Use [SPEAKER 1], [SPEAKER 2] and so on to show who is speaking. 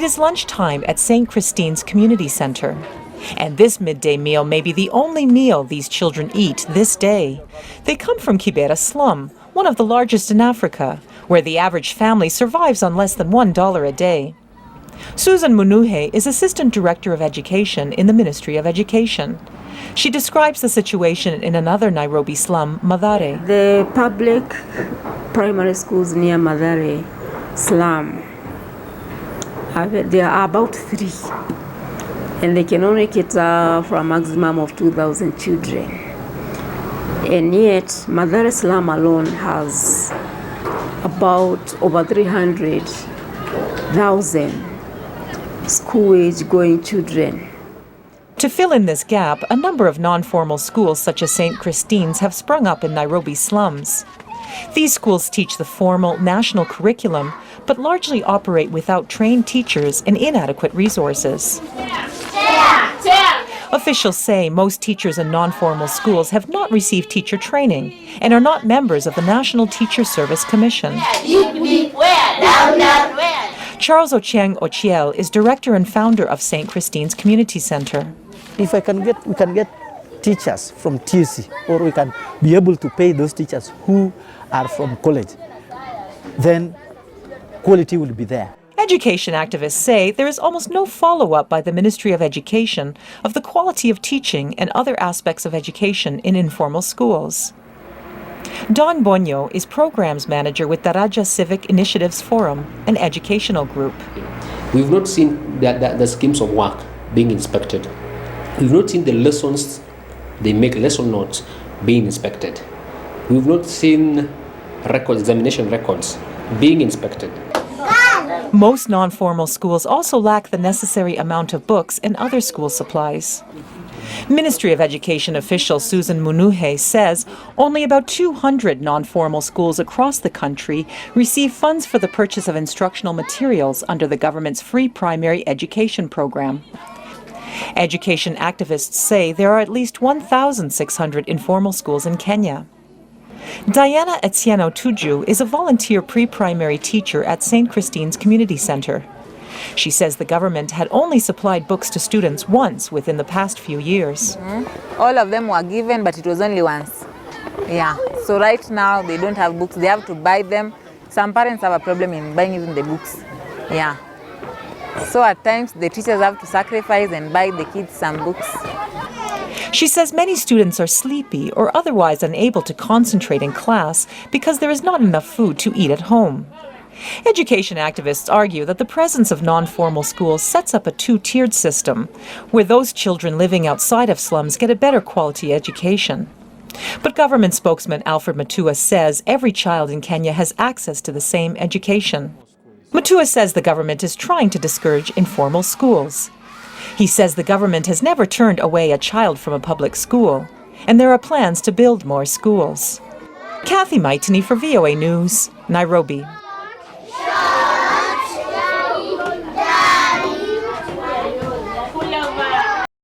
[SPEAKER 1] is lunchtime at St. Christine's Community Center. And this midday meal may be the only meal these children eat this day. They come from Kibera Slum, one of the largest in Africa, where the average family survives on less than $1 a day. Susan Munuhe is Assistant Director of Education in the Ministry of Education. She describes the situation in another Nairobi slum, Mathare.
[SPEAKER 2] The public primary schools near Mathare slum, there are about 3, and they can only cater for a maximum of 2,000 children. And yet, Mathare slum alone has about over 300,000 school-age going children.
[SPEAKER 1] To fill in this gap, a number of non-formal schools such as St. Christine's have sprung up in Nairobi slums. These schools teach the formal national curriculum, but largely operate without trained teachers and inadequate resources. Officials say most teachers in non-formal schools have not received teacher training and are not members of the National Teacher Service Commission. Charles Ochieng Ochiel is director and founder of St. Christine's Community Center.
[SPEAKER 3] If we can get teachers from TUC, or we can be able to pay those teachers who are from college, then quality will be there.
[SPEAKER 1] Education activists say there is almost no follow-up by the Ministry of Education of the quality of teaching and other aspects of education in informal schools. Don Bonyo is Programs Manager with Daraja Civic Initiatives Forum, an educational group.
[SPEAKER 4] We've not seen the schemes of work being inspected. We've not seen the lessons they make, lesson notes, being inspected. We've not seen examination records being inspected.
[SPEAKER 1] Most non-formal schools also lack the necessary amount of books and other school supplies. Ministry of Education official Susan Munuhe says only about 200 non-formal schools across the country receive funds for the purchase of instructional materials under the government's free primary education program. Education activists say there are at least 1,600 informal schools in Kenya. Diana Etieno Tuju is a volunteer pre-primary teacher at St. Christine's Community Center. She says the government had only supplied books to students once within the past few years.
[SPEAKER 5] All of them were given, but it was only once. Yeah, so right now they don't have books, they have to buy them. Some parents have a problem in buying even the books. Yeah. So at times the teachers have to sacrifice and buy the kids some books.
[SPEAKER 1] She says many students are sleepy or otherwise unable to concentrate in class because there is not enough food to eat at home. Education activists argue that the presence of non-formal schools sets up a two-tiered system, where those children living outside of slums get a better quality education. But government spokesman Alfred Mutua says every child in Kenya has access to the same education. Mutua says the government is trying to discourage informal schools. He says the government has never turned away a child from a public school, and there are plans to build more schools. Cathy Majtenyi for VOA News, Nairobi.